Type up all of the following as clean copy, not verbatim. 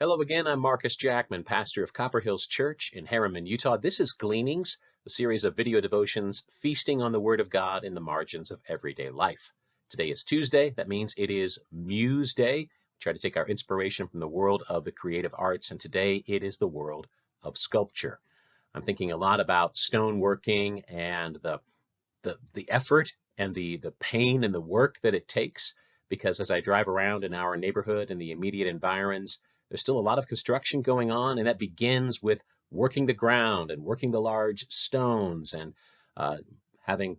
Hello again, I'm Marcus Jackman, pastor of Copper Hills Church in Harriman, Utah. This is Gleanings, a series of video devotions feasting on the Word of God in the margins of everyday life. Today is Tuesday. That means it is Muse Day. We try to take our inspiration from the world of the creative arts, and today it is the world of sculpture. I'm thinking a lot about stoneworking and the effort and the pain and the work that it takes, because as I drive around in our neighborhood and the immediate environs, there's still a lot of construction going on, and that begins with working the ground and working the large stones and having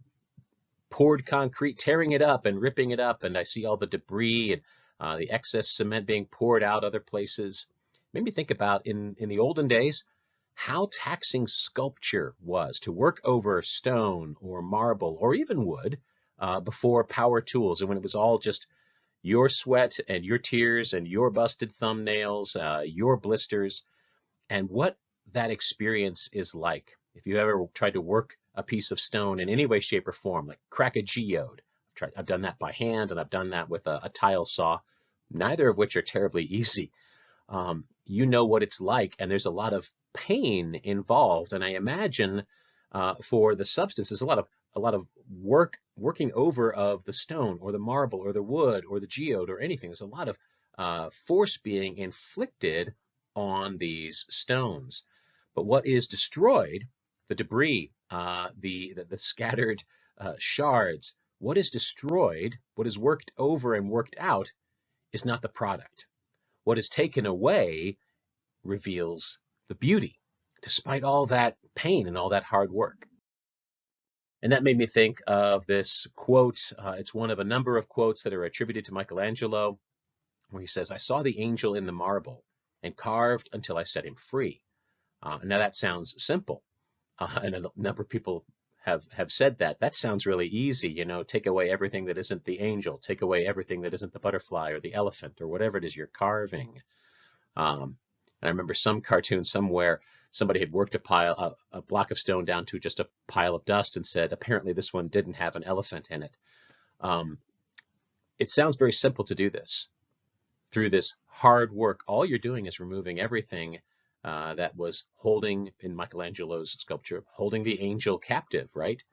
poured concrete, tearing it up and ripping it up, and I see all the debris and the excess cement being poured out other places. Made me think about in the olden days how taxing sculpture was to work over stone or marble or even wood before power tools, and when it was all just your sweat and your tears and your busted thumbnails, your blisters, and what that experience is like. If you ever tried to work a piece of stone in any way, shape, or form, like crack a geode, I've done that by hand and I've done that with a tile saw, neither of which are terribly easy. You know what it's like, and there's a lot of pain involved, and I imagine for the substance, there's a lot of working over of the stone or the marble or the wood or the geode or anything. There's a lot of force being inflicted on these stones. But what is destroyed, the debris, the scattered shards, what is destroyed, what is worked over and worked out, is not the product. What is taken away reveals the beauty, despite all that pain and all that hard work. And that made me think of this quote. It's one of a number of quotes that are attributed to Michelangelo, where he says, "I saw the angel in the marble and carved until I set him free." Now that sounds simple, and a number of people have said that. That sounds really easy, take away everything that isn't the angel, take away everything that isn't the butterfly or the elephant or whatever it is you're carving. And I remember some cartoon somewhere, somebody had worked a block of stone down to just a pile of dust and said, apparently this one didn't have an elephant in it. It sounds very simple to do this. Through this hard work, all you're doing is removing everything that was holding, in Michelangelo's sculpture, holding the angel captive, right?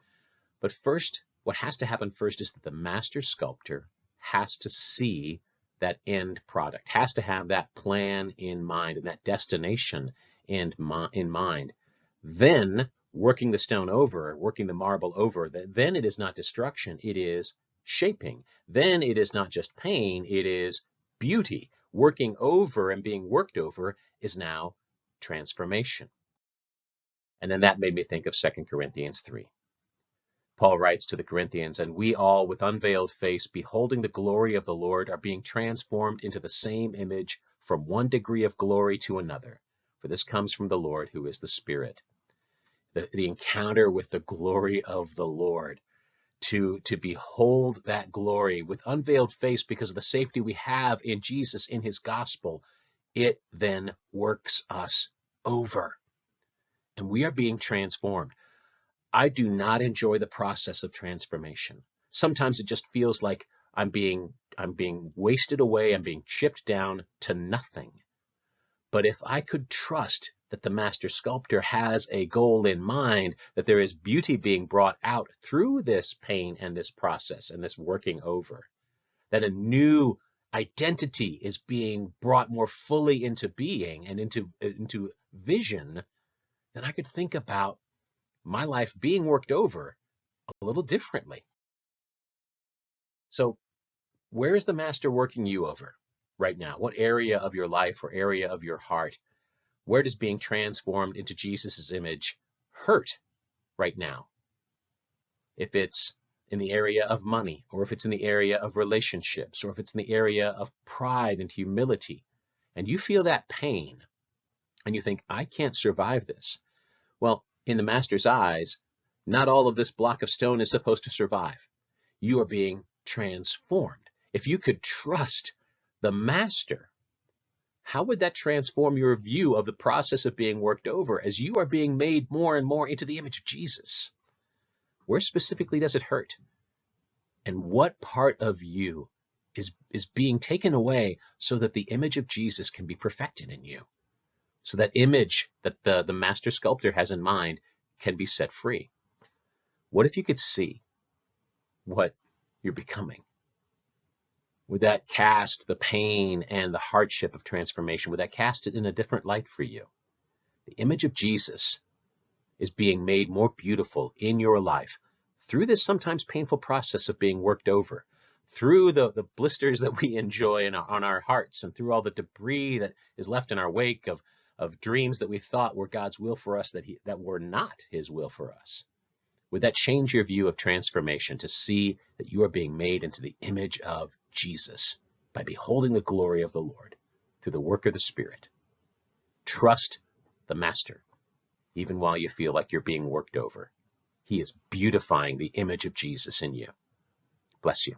But first, what has to happen first is that the master sculptor has to see that end product, has to have that plan in mind and that destination in mind. Then working the stone over, working the marble over, then it is not destruction, it is shaping. Then it is not just pain, it is beauty. Working over and being worked over is now transformation. And then that made me think of 2 Corinthians 3. Paul writes to the Corinthians, "And we all, with unveiled face, beholding the glory of the Lord, are being transformed into the same image from one degree of glory to another. For this comes from the Lord, who is the Spirit." The encounter with the glory of the Lord, to behold that glory with unveiled face because of the safety we have in Jesus, in his gospel, it then works us over. And we are being transformed. I do not enjoy the process of transformation. Sometimes it just feels like I'm being wasted away, I'm being chipped down to nothing. But if I could trust that the master sculptor has a goal in mind, that there is beauty being brought out through this pain and this process and this working over, that a new identity is being brought more fully into being and into vision, then I could think about my life being worked over a little differently. So where is the master working you over right now? What area of your life or area of your heart? Where does being transformed into Jesus's image hurt right now? If it's in the area of money, or if it's in the area of relationships, or if it's in the area of pride and humility, and you feel that pain, and you think, I can't survive this. Well, in the master's eyes, not all of this block of stone is supposed to survive. You are being transformed. If you could trust the master, how would that transform your view of the process of being worked over as you are being made more and more into the image of Jesus? Where specifically does it hurt? And what part of you is being taken away so that the image of Jesus can be perfected in you. So that image that the master sculptor has in mind can be set free. What if you could see what you're becoming? Would that cast the pain and the hardship of transformation? Would that cast it in a different light for you? The image of Jesus is being made more beautiful in your life through this sometimes painful process of being worked over, through the blisters that we enjoy on our hearts, and through all the debris that is left in our wake of dreams that we thought were God's will for us that were not his will for us. Would that change your view of transformation to see that you are being made into the image of Jesus by beholding the glory of the Lord through the work of the Spirit? Trust the Master, even while you feel like you're being worked over. He is beautifying the image of Jesus in you. Bless you.